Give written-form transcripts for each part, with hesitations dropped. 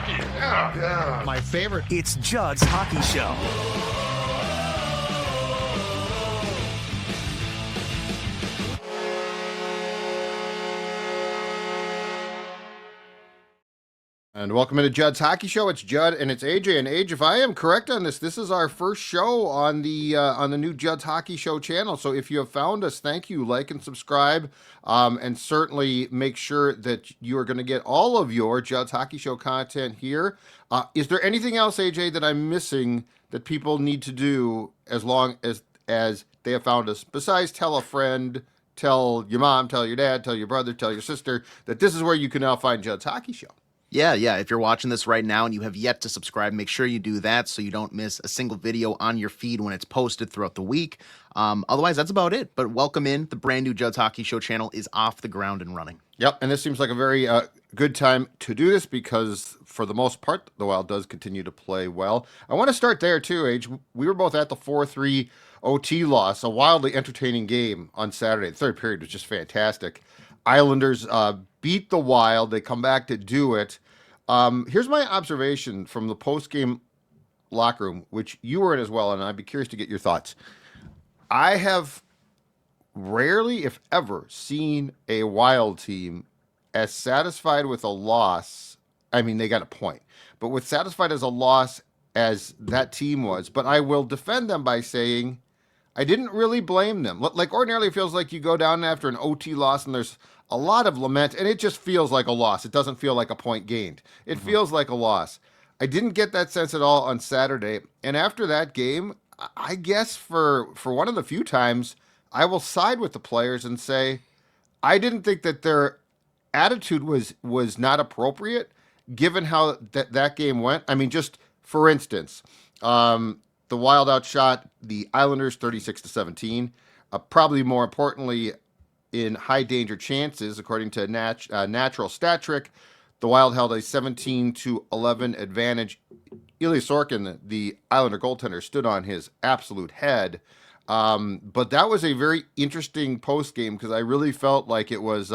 Yeah. My favorite. It's Judd's Hockey Show. And welcome into Judd's Hockey Show. It's Judd and it's AJ. And AJ, if I am correct on this, this is our first show on the new Judd's Hockey Show channel. So if you have found us, thank you. Like and subscribe, and certainly make sure that you are going to get all of your Judd's Hockey Show content here. Is there anything else, AJ, that I'm missing that people need to do as long as they have found us, besides tell a friend, tell your mom, tell your dad, tell your brother, tell your sister that this is where you can now find Judd's Hockey Show? Yeah. If you're watching this right now and you have yet to subscribe, make sure you do that so you don't miss a single video on your feed when it's posted throughout the week. Otherwise, that's about it. But welcome in. The brand new Judd's Hockey Show channel is off the ground and running. Yep, and this seems like a very good time to do this because, for the most part, the Wild does continue to play well. I want to start there, too, Age. We were both at the 4-3 OT loss, a wildly entertaining game on Saturday. The third period was just fantastic. Islanders beat the Wild. They come back to do it. Here's my observation from the post-game locker room, which you were in as well, and I'd be curious to get your thoughts. I have rarely, if ever, seen a Wild team as satisfied with a loss. I mean, they got a point, but with satisfied as a loss as that team was. But I will defend them by saying I didn't really blame them. Like, ordinarily, it feels like you go down after an OT loss and there's a lot of lament, and it just feels like a loss. It doesn't feel like a point gained. It feels like a loss. I didn't get that sense at all on Saturday. And after that game, I guess for one of the few times, I will side with the players and say I didn't think that their attitude was not appropriate given how that game went. I mean, just for instance, the Wild outshot the Islanders 36-17. Probably more importantly, in high danger chances, according to Natural Stat Trick, the Wild held a 17-11 advantage. Ilya Sorokin, the Islander goaltender, stood on his absolute head. But that was a very interesting post game because I really felt like it was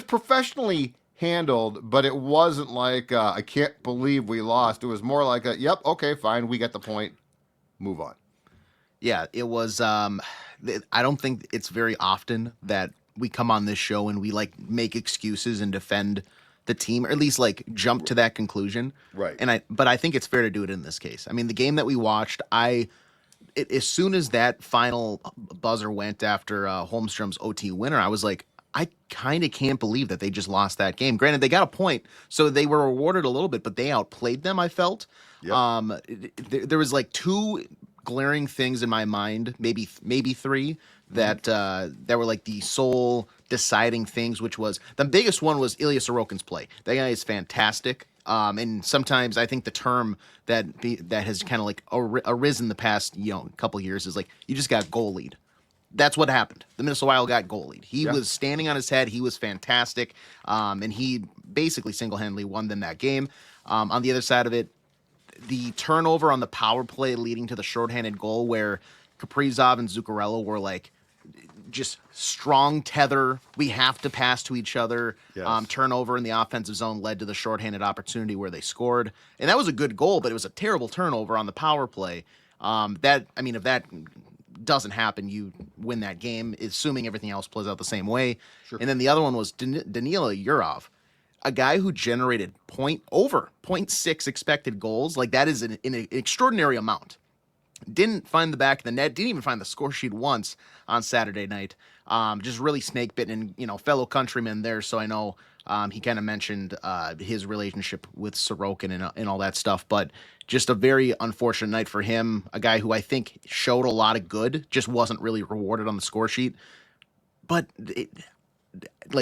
professionally handled, but it wasn't like I can't believe we lost. It was more like yep, okay, fine, we get the point, move on. Yeah, it was. I don't think it's very often that we come on this show and we like make excuses and defend the team, or at least like jump to that conclusion. Right. But I think it's fair to do it in this case. I mean, the game that we watched, as soon as that final buzzer went after Holmstrom's OT winner, I was like, I kind of can't believe that they just lost that game. Granted, they got a point, so they were rewarded a little bit, but they outplayed them, I felt. Yep. There was like two glaring things in my mind, maybe three, that were like the sole deciding things, which was the biggest one was Ilya Sorokin's play. That guy is fantastic. And sometimes I think the term that has kind of like arisen the past couple years is like you just got goalied. That's what happened. The Minnesota Wild got goalied. He was standing on his head. He was fantastic, and he basically single-handedly won them that game. On the other side of it, the turnover on the power play leading to the shorthanded goal where Kaprizov and Zuccarello were like just strong tether. We have to pass to each other. Yes. Turnover in the offensive zone led to the shorthanded opportunity where they scored. And that was a good goal, but it was a terrible turnover on the power play. If that doesn't happen, you win that game, assuming everything else plays out the same way. Sure. And then the other one was Danila Yurov, a guy who generated over 0.6 expected goals. Like, that is an extraordinary amount. Didn't find the back of the net, didn't even find the score sheet once on Saturday night. Just really snake-bitten, and, fellow countryman there, so I know he kind of mentioned his relationship with Sorokin and all that stuff, but just a very unfortunate night for him, a guy who I think showed a lot of good, just wasn't really rewarded on the score sheet. But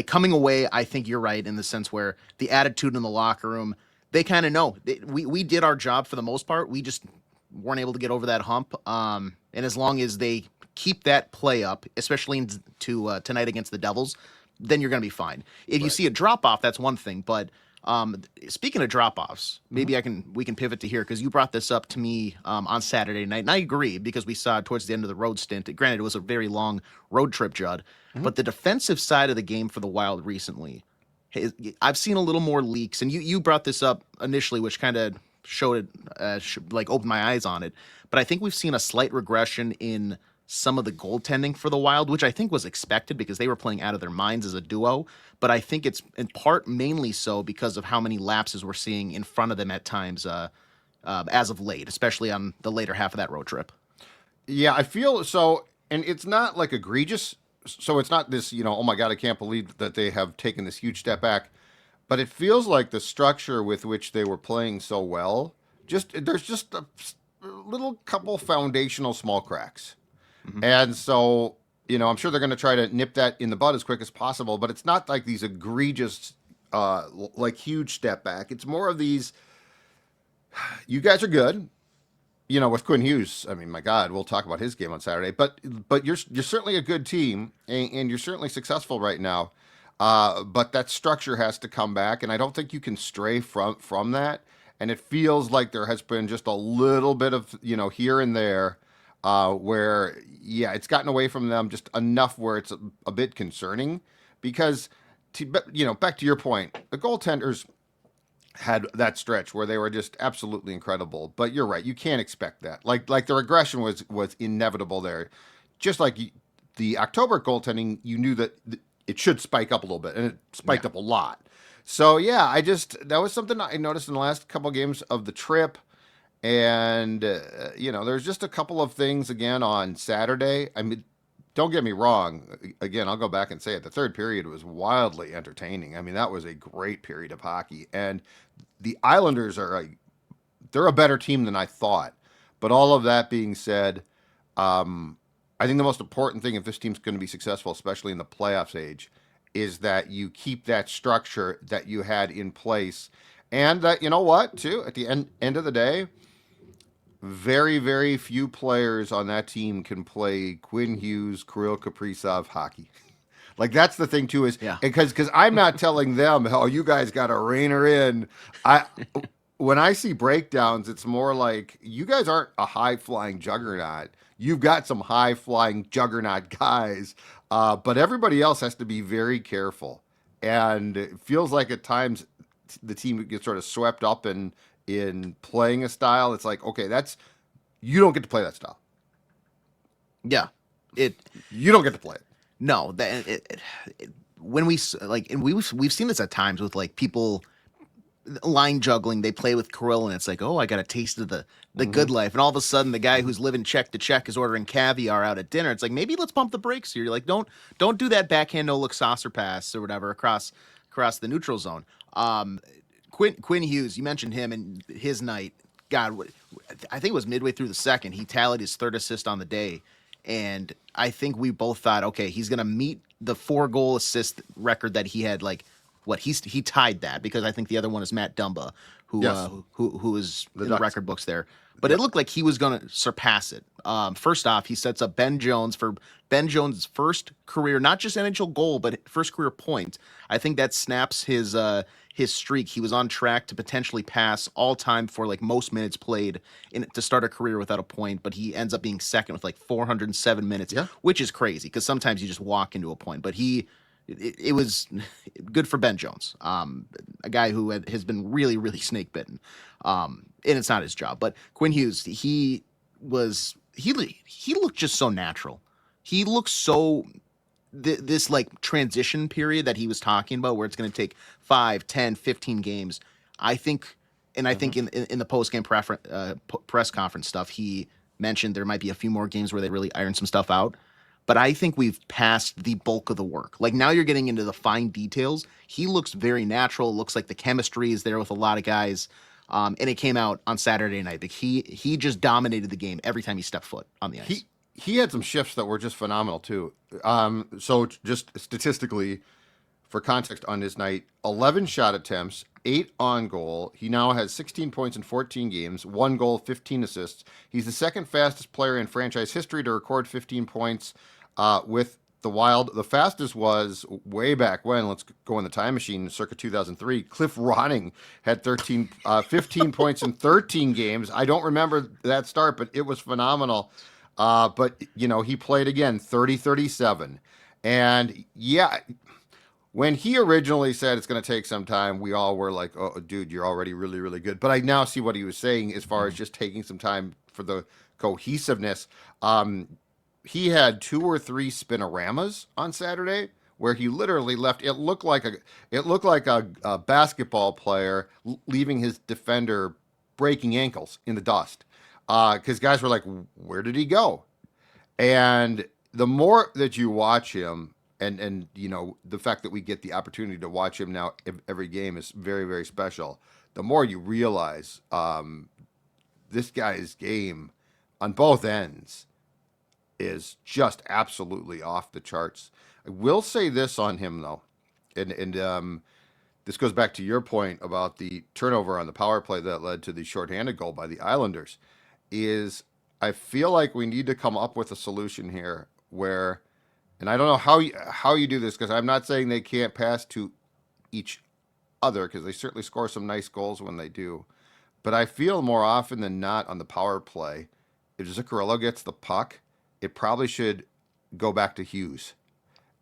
coming away, I think you're right in the sense where the attitude in the locker room, they kind of know. We did our job for the most part. We just weren't able to get over that hump. And as long as they keep that play up, especially tonight against the Devils, then you're going to be fine. If you see a drop-off, that's one thing. But speaking of drop-offs, maybe we can pivot to here because you brought this up to me on Saturday night, and I agree because we saw it towards the end of the road stint. Granted, it was a very long road trip, Judd, but the defensive side of the game for the Wild recently I've seen a little more leaks, and you brought this up initially, which kind of showed it, like opened my eyes on it. But I think we've seen a slight regression in some of the goaltending for the Wild, which I think was expected because they were playing out of their minds as a duo. But I think it's in part mainly so because of how many lapses we're seeing in front of them at times as of late, especially on the later half of that road trip. Yeah, I feel so, and it's not like egregious. So it's not this, oh my God, I can't believe that they have taken this huge step back. But it feels like the structure with which they were playing so well, there's just a little couple foundational small cracks. Mm-hmm. And so, I'm sure they're going to try to nip that in the bud as quick as possible, but it's not like these egregious, like huge step back. It's more of these, you guys are good. With Quinn Hughes, I mean, my God, we'll talk about his game on Saturday. But you're certainly a good team, and you're certainly successful right now. But that structure has to come back, and I don't think you can stray from that. And it feels like there has been just a little bit of here and there where it's gotten away from them just enough where it's a bit concerning because back to your point, the goaltenders had that stretch where they were just absolutely incredible. But you're right, you can't expect that. Like the regression was inevitable there. Just like the October goaltending, you knew that it should spike up a little bit, and it spiked up a lot. So that was something I noticed in the last couple of games of the trip. And there's just a couple of things again on Saturday. I mean, don't get me wrong. Again, I'll go back and say it. The third period was wildly entertaining. I mean, that was a great period of hockey. And the Islanders they're a better team than I thought. But all of that being said, I think the most important thing if this team's going to be successful, especially in the playoffs age, is that you keep that structure that you had in place. And that, too, at the end of the day, very, very few players on that team can play Quinn Hughes, Kirill Kaprizov hockey. Like that's the thing too is because I'm not telling them, oh, you guys got to rein her in. When I see breakdowns, it's more like you guys aren't a high flying juggernaut. You've got some high flying juggernaut guys, but everybody else has to be very careful. And it feels like at times the team gets sort of swept up in playing a style. It's like, okay, you don't get to play that style. Yeah, you don't get to play it. No, when we and we've seen this at times with like people line juggling. They play with Kirill, and it's like, oh, I got a taste of the good life, and all of a sudden, the guy who's living check to check is ordering caviar out at dinner. It's like maybe let's pump the brakes here. You're like, don't do that backhand no look saucer pass or whatever across the neutral zone. Quinn Hughes, you mentioned him and his night. God, I think it was midway through the second. He tallied his third assist on the day. And I think we both thought, okay, he's going to meet the 4-goal assist record that he had. Like, he tied that because I think the other one is Matt Dumba, who is in the record books there. But it looked like he was going to surpass it. First off, he sets up Ben Jones for Ben Jones' first career, not just NHL goal, but first career point. I think that snaps his streak. He was on track to potentially pass all time for like most minutes played to start a career without a point, but he ends up being second with like 407 minutes, which is crazy because sometimes you just walk into a point. But it was good for Ben Jones, a guy who has been really, really snake bitten, and it's not his job. But Quinn Hughes, he looked just so natural. He looked so. This like transition period that he was talking about where it's going to take 5, 10, 15 games. I think in the post-game press conference stuff, he mentioned there might be a few more games where they really iron some stuff out. But I think we've passed the bulk of the work. Like now you're getting into the fine details. He looks very natural. It looks like the chemistry is there with a lot of guys. And it came out on Saturday night. Like he just dominated the game every time he stepped foot on the ice. He had some shifts that were just phenomenal too. So just statistically, for context on his night, 11 shot attempts, 8 on goal. He now has 16 points in 14 games, 1 goal, 15 assists. He's the second fastest player in franchise history to record 15 points with the Wild. The fastest was way back when, let's go in the time machine, circa 2003. Cliff Ronning had 15 points in 13 games. I don't remember that start, but it was phenomenal. But, he played again, 30-37. And, when he originally said it's going to take some time, we all were like, "Oh, dude, you're already really, really good." But I now see what he was saying as far as just taking some time for the cohesiveness. He had 2 or 3 spinoramas on Saturday where he literally left. It looked like a basketball player leaving his defender breaking ankles in the dust. Because guys were like, "Where did he go?" And the more that you watch him, and the fact that we get the opportunity to watch him now every game is very, very special. The more you realize this guy's game on both ends is just absolutely off the charts. I will say this on him though, and this goes back to your point about the turnover on the power play that led to the shorthanded goal by the Islanders. Is I feel like we need to come up with a solution here where, and I don't know how you do this because I'm not saying they can't pass to each other because they certainly score some nice goals when they do, but I feel more often than not on the power play, if Zuccarello gets the puck, it probably should go back to Hughes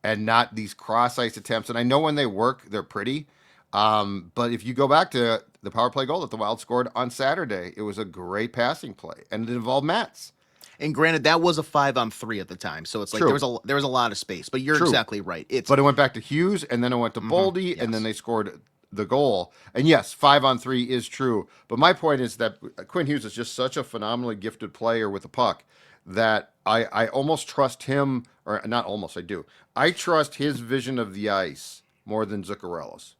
and not these cross ice attempts. And I know when they work, they're pretty. But if you go back to the power play goal that the Wild scored on Saturday, it was a great passing play, and it involved Mats. And granted, that was a 5-on-3 at the time, so it's like True. there was a lot of space. But you're True. exactly right. But it went back to Hughes, and then it went to Boldy, yes. and then they scored the goal. And yes, 5-on-3 is true. But my point is that Quinn Hughes is just such a phenomenally gifted player with the puck that I almost trust him, or not almost, I do. I trust his vision of the ice more than Zuccarello's.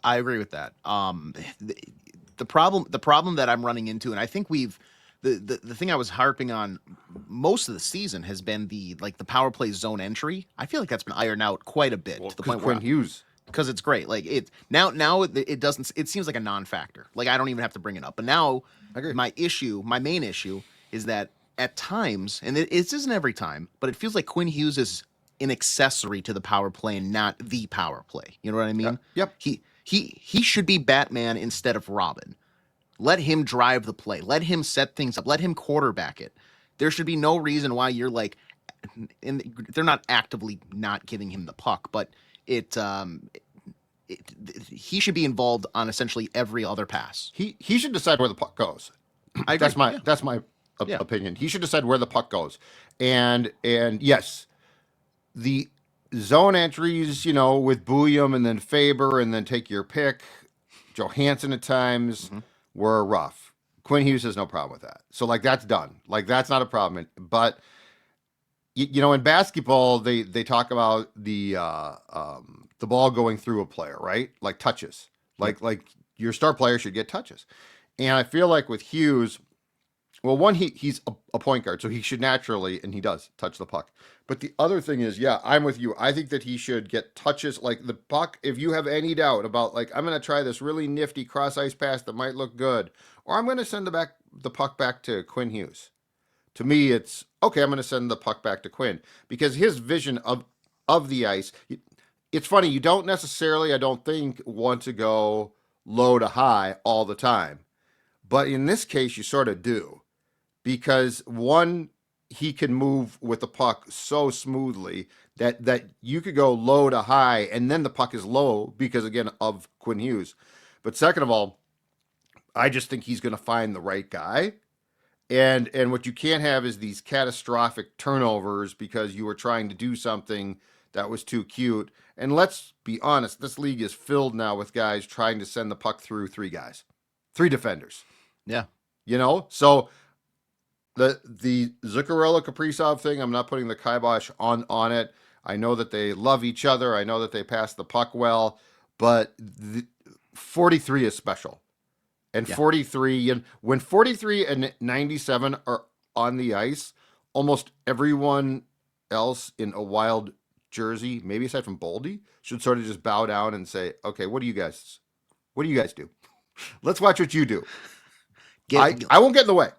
I agree with that. The problem that I'm running into, and I think the thing I was harping on most of the season has been the power play zone entry. I feel like that's been ironed out quite a bit to the point where Quinn Hughes, because it's great. Like it doesn't. It seems like a non-factor. Like I don't even have to bring it up. But now my main issue is that at times, and it isn't every time, but it feels like Quinn Hughes is an accessory to the power play and not the power play. You know what I mean? Yep. He should be Batman instead of Robin. Let him drive the play. Let him set things up. Let him quarterback it. There should be no reason why you're like, and they're not actively not giving him the puck, but he should be involved on essentially every other pass. He should decide where the puck goes. I agree. That's my opinion. He should decide where the puck goes. And yes, the zone entries, with Bouillon and then Faber and then take your pick, Johansson at times were rough. Quinn Hughes has no problem with that. So that's done. That's not a problem. But in basketball, they talk about the ball going through a player, right? Like touches. Like your star player should get touches. And I feel like with Hughes, well, one, he's a point guard, so he should naturally, and he does, touch the puck. But the other thing is, yeah, I'm with you. I think that he should get touches. Like the puck, if you have any doubt about, I'm going to try this really nifty cross-ice pass that might look good, or I'm going to send the puck back to Quinn Hughes. To me, it's, okay, I'm going to send the puck back to Quinn. Because his vision of the ice, it's funny, you don't necessarily, I don't think, want to go low to high all the time. But in this case, you sort of do. Because one, he can move with the puck so smoothly that you could go low to high, and then the puck is low because, again, of Quinn Hughes. But second of all, I just think he's going to find the right guy. And what you can't have is these catastrophic turnovers because you were trying to do something that was too cute. And let's be honest, this league is filled now with guys trying to send the puck through 3 defenders. Yeah. So the Zuccarello Kaprizov thing, I'm not putting the kibosh on it. I know that they love each other. I know that they pass the puck well, but 43 is special. And 43, and when 43 and 97 are on the ice, almost everyone else in a Wild jersey, maybe aside from Boldy, should sort of just bow down and say, okay, what do you guys do? Let's watch what you do. I won't get in the way.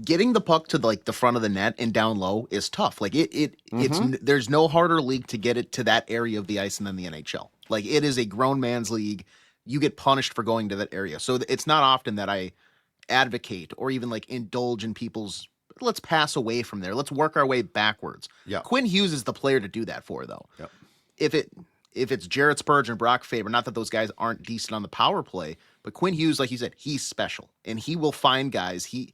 Getting the puck to the front of the net and down low is tough. There's no harder league to get it to that area of the ice than the NHL. It is a grown man's league. You get punished for going to that area. So it's not often that I advocate or even indulge in people's, let's pass away from there. Let's work our way backwards. Yeah. Quinn Hughes is the player to do that for, though. Yep. If if it's Jarrett Spurgeon, Brock Faber, not that those guys aren't decent on the power play, but Quinn Hughes, like you said, he's special, and he will find guys. You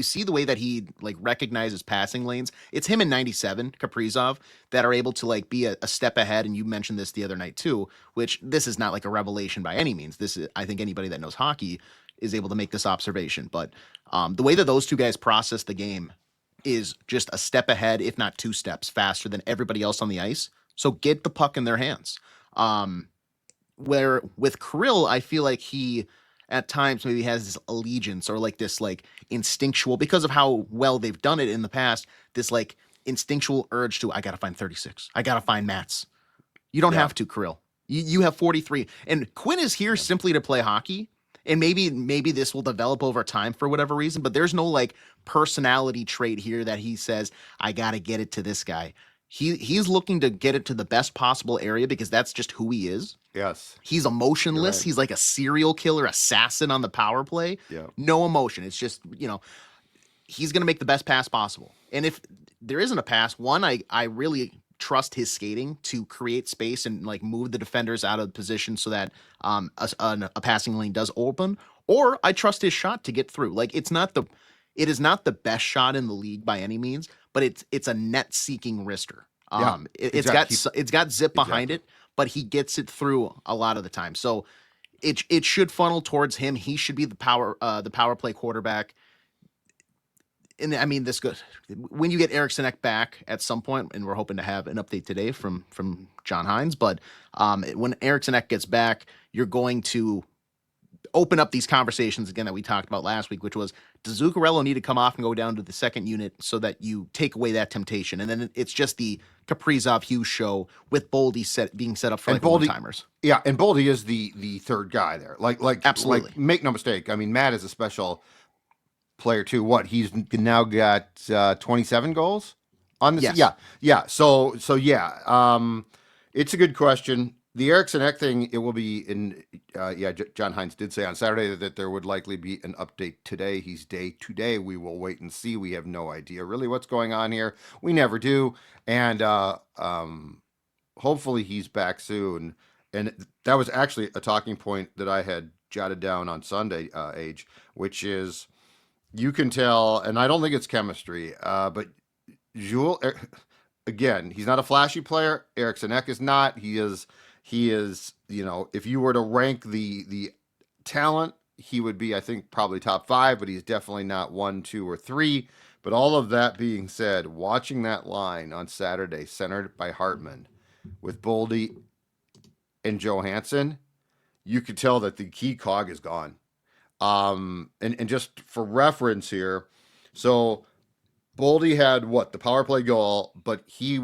see the way that he like recognizes passing lanes. It's him and 97 Kaprizov that are able to like be a step ahead. And you mentioned this the other night too, which this is not like a revelation by any means. This is, I think anybody that knows hockey is able to make this observation. But the way that those two guys process the game is just a step ahead, if not 2 steps faster than everybody else on the ice. So get the puck in their hands. Where with Krill, I feel like he at times maybe has this allegiance or like this like instinctual, because of how well they've done it in the past, this like instinctual urge to, I gotta find 36. I gotta find Mats. You don't have to, Krill. You have 43. And Quinn is here simply to play hockey. And maybe this will develop over time for whatever reason, but there's no like personality trait here that he says, I gotta get it to this guy. He's looking to get it to the best possible area because that's just who he is. Yes. He's emotionless. Right. He's like a serial killer assassin on the power play. Yeah. No emotion. It's just, he's going to make the best pass possible. And if there isn't a pass, one, I really trust his skating to create space and like move the defenders out of position so that a passing lane does open, or I trust his shot to get through. Like it is not the best shot in the league by any means, but it's a net seeking wrister. It's got zip behind it, but he gets it through a lot of the time. So it should funnel towards him. He should be the power play quarterback. And I mean, this good when you get Ericsson Ek back at some point, and we're hoping to have an update today from John Hines. But when Ericsson Ek gets back, you're going to open up these conversations again that we talked about last week, which was, does Zuccarello need to come off and go down to the second unit so that you take away that temptation? And then it's just the Kaprizov Hughes show with Boldy being set up for like one-timers. Yeah, and Boldy is the third guy there. Like absolutely. Like, make no mistake. I mean, Matt is a special player too. What, he's now got 27 goals on this? Yes. Yeah. So yeah. It's a good question. The Ericsson Ek thing, it will be in, John Hines did say on Saturday that there would likely be an update today. He's day to day. We will wait and see. We have no idea really what's going on here. We never do. And hopefully he's back soon. And that was actually a talking point that I had jotted down on Sunday, Age, which is, you can tell, and I don't think it's chemistry, but Jules, again, he's not a flashy player. Ericsson Ek is not. He is, if you were to rank the talent, he would be, I think, probably top 5, but he's definitely not 1, 2, or 3. But all of that being said, watching that line on Saturday, centered by Hartman, with Boldy and Johansson, you could tell that the key cog is gone. And just for reference here, so Boldy had the power play goal, but he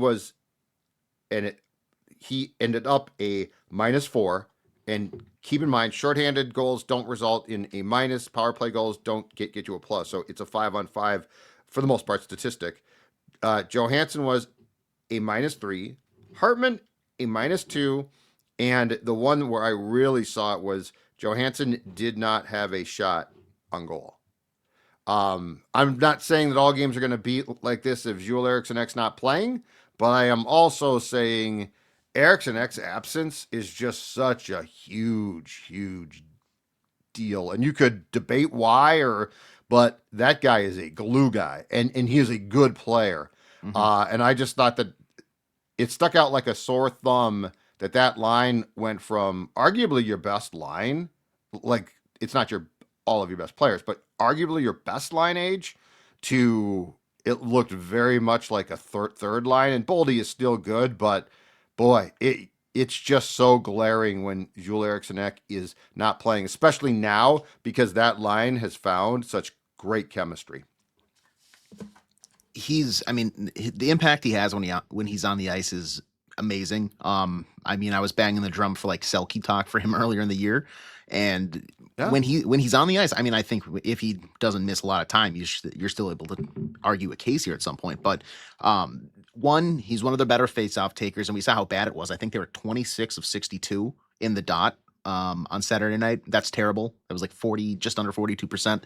ended up a -4. And keep in mind, shorthanded goals don't result in a minus. Power play goals don't get you a plus. So it's a 5-on-5 for the most part statistic. Johansson was a -3, Hartman a -2, and the one where I really saw it was Johansson did not have a shot on goal. I'm not saying that all games are going to be like this if Jules Ericsson Ek's not playing, but I am also saying Ericsson Ek's absence is just such a huge, huge deal. And you could debate why, but that guy is a glue guy, and he is a good player. Mm-hmm. And I just thought that it stuck out like a sore thumb that line went from arguably your best line, like it's not all of your best players, but arguably your best line, Age, to it looked very much like a third line. And Boldy is still good, but boy, it's just so glaring when Jules Ericsson Ek is not playing, especially now, because that line has found such great chemistry. The impact he has when he's on the ice is amazing. I was banging the drum for like Selke talk for him earlier in the year, and when he's on the ice, I think if he doesn't miss a lot of time, you're still able to argue a case here at some point. But he's one of the better face-off takers, and we saw how bad it was. I think they were 26 of 62 in the dot on Saturday night. That's terrible. It was like 40, just under 42%.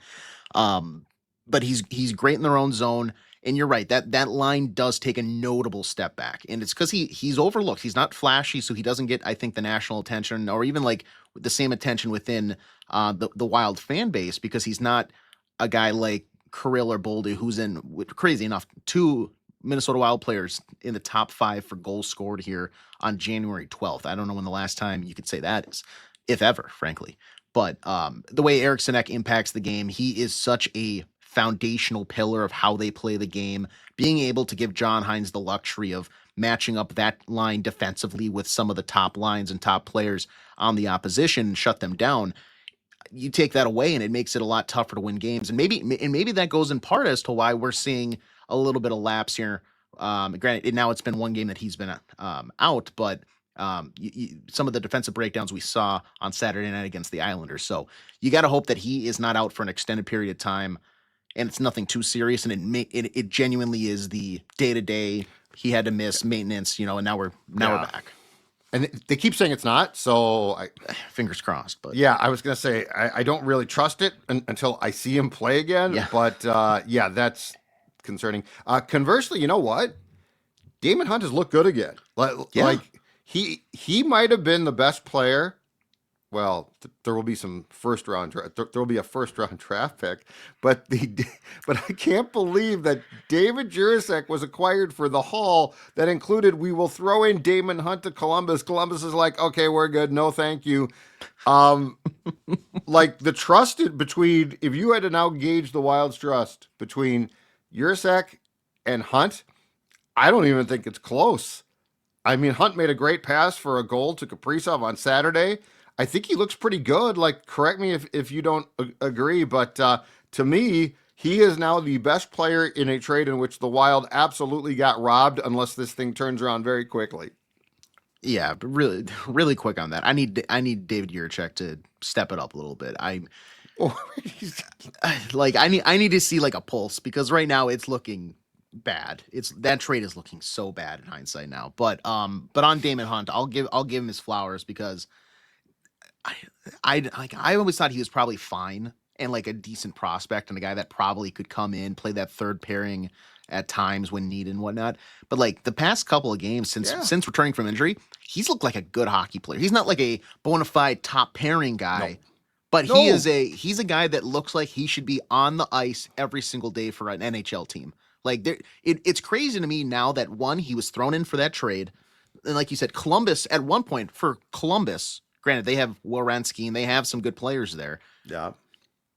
But he's great in their own zone. And you're right, that line does take a notable step back. And it's because he's overlooked. He's not flashy, so he doesn't get, I think, the national attention or even like the same attention within the Wild fan base, because he's not a guy like Kirill or Boldy, who's in, crazy enough, 2 Minnesota Wild players in the top 5 for goals scored here on January 12th. I don't know when the last time you could say that is, if ever, frankly. But the way Ericsson Ek impacts the game, he is such a foundational pillar of how they play the game. Being able to give John Hines the luxury of matching up that line defensively with some of the top lines and top players on the opposition and shut them down. You take that away and it makes it a lot tougher to win games. And maybe that goes in part as to why we're seeing a little bit of lapse here. Granted, now it's been one game that he's been out, but some of the defensive breakdowns we saw on Saturday night against the Islanders. So you got to hope that he is not out for an extended period of time, and it's nothing too serious. And it genuinely is the day-to-day. He had to miss maintenance, and now we're back. And they keep saying it's not, so fingers crossed. But yeah, I was gonna say I don't really trust it until I see him play again. Yeah. But that's concerning. Conversely, you know what? Damon Hunt has looked good again. Like he might have been the best player. Well, there will be some first round. There will be a first round draft pick, but I can't believe that David Jiricek was acquired for the haul that included, we will throw in Damon Hunt to Columbus. Columbus is like, okay, we're good, no thank you. Like the trusted between, if you had to now gauge the Wild's trust between Jiricek and Hunt, I don't even think it's close. I mean, Hunt made a great pass for a goal to Kaprizov on Saturday. I think he looks pretty good. Like, correct me if you don't agree, but to me, he is now the best player in a trade in which the Wild absolutely got robbed, unless this thing turns around very quickly. Yeah, but really, really quick on that. I need David Jiricek to step it up a little bit. I need to see like a pulse, because right now it's looking bad. That trade is looking so bad in hindsight now. But on Damon Hunt, I'll give him his flowers, because I always thought he was probably fine and like a decent prospect and a guy that probably could come in, play that third pairing at times when needed and whatnot. But like the past couple of games since returning from injury, he's looked like a good hockey player. He's not like a bona fide top pairing guy, but he's a guy that looks like he should be on the ice every single day for an NHL team. Like it's crazy to me now that he was thrown in for that trade. And like you said, Columbus at one point, for Columbus, granted, they have Werenski and they have some good players there. Yeah.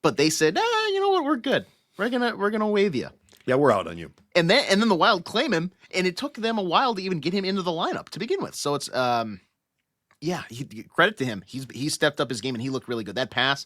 But they said, you know what, we're good. We're gonna waive you. Yeah, we're out on you. And then the Wild claim him, and it took them a while to even get him into the lineup to begin with. So it's credit to him. He stepped up his game and he looked really good. That pass,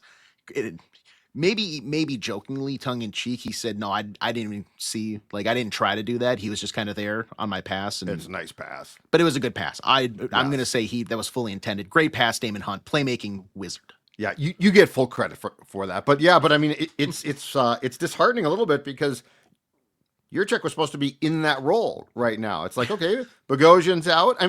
maybe jokingly, tongue in cheek, he said, "No, I didn't even see. Like, I didn't try to do that. He was just kind of there on my pass." And it's a nice pass, but it was a good pass. I'm gonna say that was fully intended. Great pass, Damon Hunt, playmaking wizard. Yeah, you get full credit for that. But I mean, it's disheartening a little bit, because Jiricek was supposed to be in that role right now. It's like, okay, Bogosian's out.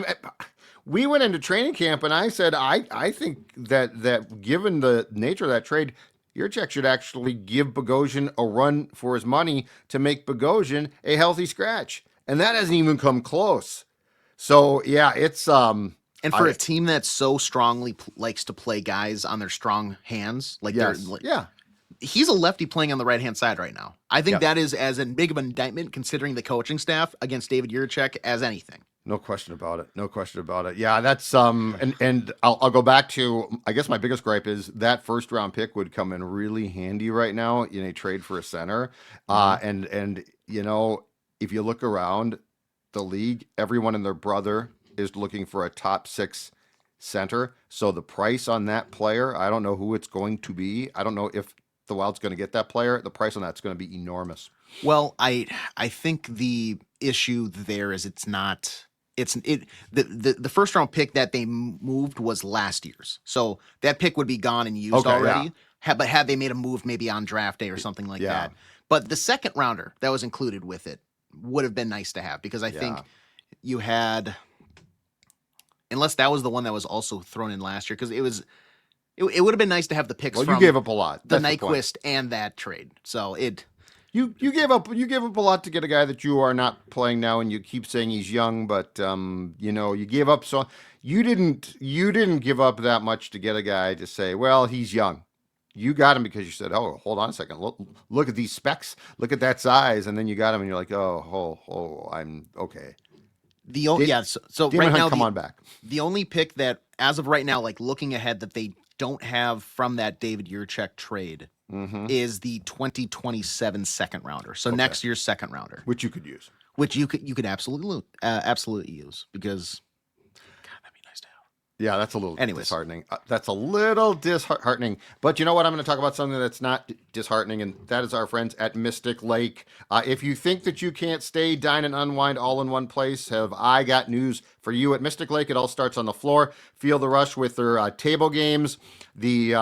We went into training camp and I said, I think that given the nature of that trade, Jiricek should actually give Bogosian a run for his money to make Bogosian a healthy scratch. And that hasn't even come close. So yeah, it's and for a team that so strongly likes to play guys on their strong hands, like he's a lefty playing on the right hand side right now. I think that is as big of an indictment, considering the coaching staff, against David Jiricek as anything. No question about it. Yeah, that's and I'll go back to, I guess my biggest gripe is that first round pick would come in really handy right now in a trade for a center. And if you look around the league, everyone and their brother is looking for a top 6 center. So the price on that player, I don't know who it's going to be. I don't know if the Wild's going to get that player. The price on that's going to be enormous. Well, I think the issue there is the first round pick that they moved was last year's. So that pick would be gone and used already. Yeah. But had they made a move maybe on draft day or something like that. But the second rounder that was included with it would have been nice to have, because I think you had, unless that was the one that was also thrown in last year, because it would have been nice to have the picks from, you gave up a lot. The Nyquist and that trade. So You gave up a lot to get a guy that you are not playing now, and you keep saying he's young, but you gave up you didn't give up that much to get a guy to say, well, he's young. You got him because you said, oh, hold on a second, look at these specs, look at that size, and then you got him, and you're like, I'm okay. So Damon right Hunt, now come on back. the only pick that as of right now, like looking ahead, that they don't have from that David Yurchek trade is the 2027 second rounder. So next year's second rounder, Which you could use. which you could absolutely use because God, that'd be nice to have. Yeah, that's a little Anyways. disheartening. That's a little disheartening. But you know what? I'm going to talk about something that's not disheartening, and that is our friends at Mystic Lake. If you think that you can't stay, dine, and unwind all in one place, have I got news for you. At Mystic Lake, it all starts on the floor. Feel the rush with their table games, the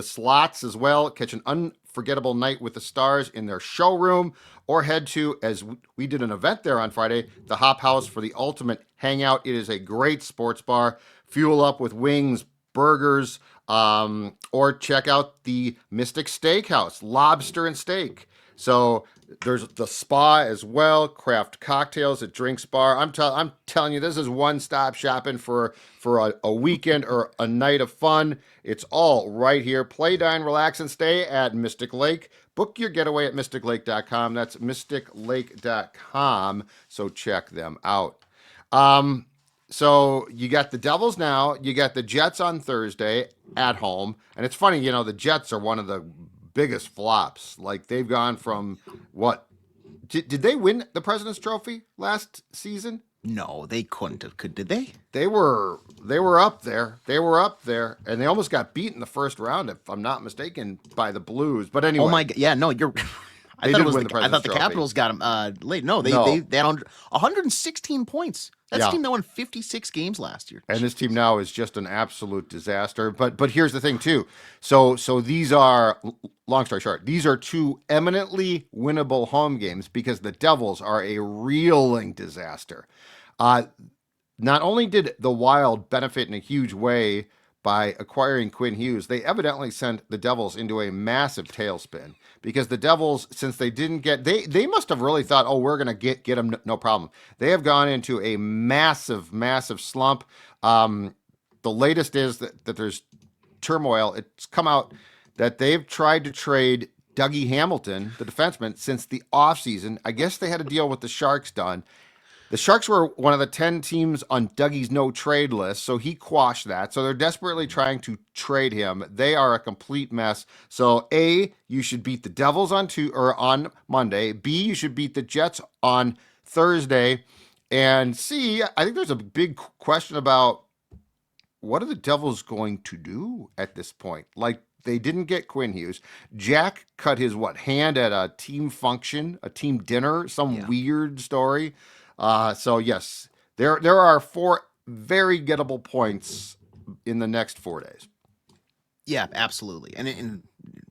slots as well. Catch an unforgettable night with the stars in their showroom, or head to, as we did an event there on Friday, the Hop House for the ultimate hangout. It is a great sports bar. Fuel up with wings, burgers, or check out the Mystic Steakhouse, lobster and steak. So there's the spa as well, craft cocktails at Drinks Bar. I'm telling you, this is one-stop shopping for a weekend or a night of fun. It's all right here. Play, dine, relax, and stay at Mystic Lake. Book your getaway at mysticlake.com. That's mysticlake.com. So check them out. So you got the Devils now. You got the Jets on Thursday at home. And it's funny, the Jets are one of the biggest flops. Like, they've gone from what? Did they win the President's Trophy last season? No, they couldn't have. Did they? They were up there. They were up there, and they almost got beat in the first round, if I'm not mistaken, by the Blues. But anyway. Oh my God! Yeah, no, you're. They did win the I thought President's the Trophy. Capitals got them late. No, they had 116 points. That's a team that won 56 games last year. And this team now is just an absolute disaster. But here's the thing too. So these are, long story short, these are two eminently winnable home games because the Devils are a reeling disaster. Not only did the Wild benefit in a huge way by acquiring Quinn Hughes, they evidently sent the Devils into a massive tailspin because the Devils, since they didn't get, they must have really thought, oh, we're going to get them, no problem. They have gone into a massive slump. The latest is that there's turmoil. It's come out that they've tried to trade Dougie Hamilton, the defenseman, since the offseason. I guess they had a deal with the Sharks done. The Sharks were one of the 10 teams on Dougie's no-trade list, so he quashed that. So they're desperately trying to trade him. They are a complete mess. So A, you should beat the Devils on Monday. B, you should beat the Jets on Thursday. And C, I think there's a big question about what are the Devils going to do at this point? Like, they didn't get Quinn Hughes. Jack cut his hand at a team function, a team dinner, some weird story. So yes, there are 4 very gettable points in the next 4 days. Yeah, absolutely. And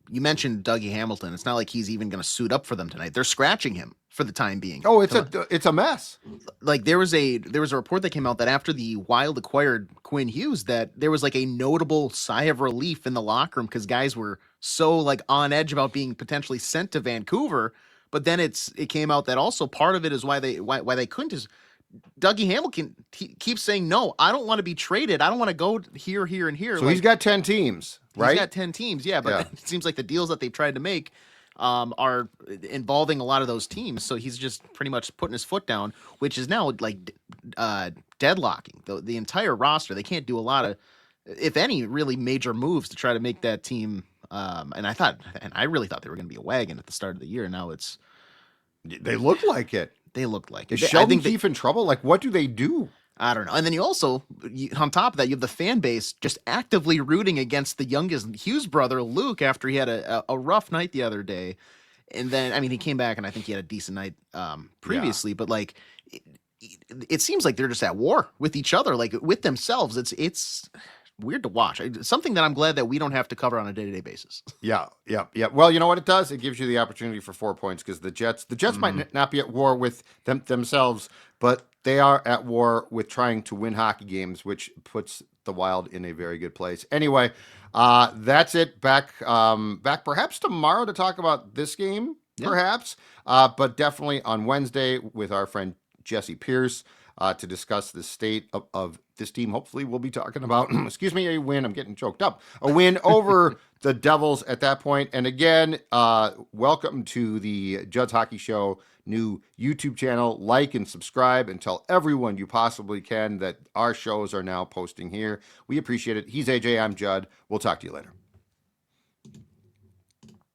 you mentioned Dougie Hamilton. It's not like he's even going to suit up for them tonight. They're scratching him for the time being. Oh, it's a mess. Like there was a report that came out that after the Wild acquired Quinn Hughes, that there was like a notable sigh of relief in the locker room because guys were so like on edge about being potentially sent to Vancouver. But then it came out that also part of it is why they couldn't is Dougie Hamilton keeps saying, no, I don't want to be traded. I don't want to go here, here, and here. So he's got 10 teams, right? He's got 10 teams, yeah. But it seems like the deals that they've tried to make are involving a lot of those teams. So he's just pretty much putting his foot down, which is now like deadlocking the entire roster. They can't do a lot of, if any, really major moves to try to make that team. And I really thought they were going to be a wagon at the start of the year. Now they look like it. They looked like Is it. Sheldon Keefe in trouble? Like, what do they do? I don't know. And then you also, on top of that, you have the fan base just actively rooting against the youngest Hughes brother, Luke, after he had a rough night the other day. And then, I mean, he came back and I think he had a decent night previously, but like, it seems like they're just at war with each other, like with themselves. It's weird to watch. Something that I'm glad that we don't have to cover on a day-to-day basis. Yeah. Well, you know what it does? It gives you the opportunity for 4 points because the Jets might not be at war with themselves, but they are at war with trying to win hockey games, which puts the Wild in a very good place. Anyway, that's it. Back perhaps tomorrow to talk about this game Yeah. perhaps, but definitely on Wednesday with our friend Jesse Pierce to discuss the state of this team. Hopefully, we'll be talking about, excuse me, a win. I'm getting choked up. A win over the Devils at that point. And again, welcome to the Judd's Hockey Show new YouTube channel. Like and subscribe and tell everyone you possibly can that our shows are now posting here. We appreciate it. He's AJ. I'm Judd. We'll talk to you later.